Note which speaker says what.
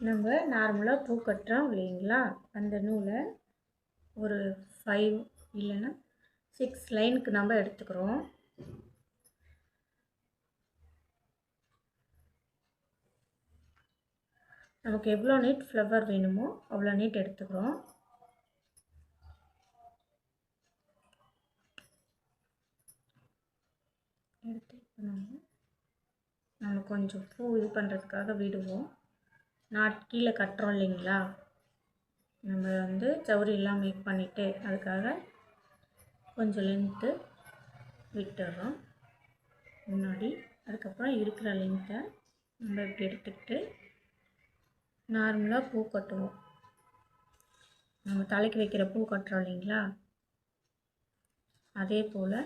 Speaker 1: நம்ம நார்மலாக பூ கட்டுறோம் இல்லைங்களா, அந்த நூலை ஒரு 5 இல்லைன்னா 6 லைனுக்கு நம்ம எடுத்துக்கிறோம். நமக்கு எவ்வளோ நீட் ஃப்ளவர் வேணுமோ அவ்வளோ நீட் எடுத்துக்கிறோம். எடுத்து நம்ம கொஞ்சம் பூ இது பண்ணுறதுக்காக விடுவோம். கீழே கட்டுறோம் இல்லைங்களா, நம்ம வந்து சவுரியெல்லாம் மேக் பண்ணிவிட்டு அதுக்காக கொஞ்சம் லென்த்து விட்டுடுறோம் முன்னாடி. அதுக்கப்புறம் இருக்கிற லென்த்தை நம்ம இப்படி எடுத்துக்கிட்டு நார்மலாக பூ கட்டுவோம். நம்ம தலைக்கு வைக்கிற பூ கட்டுறோம் இல்லைங்களா, அதே போல்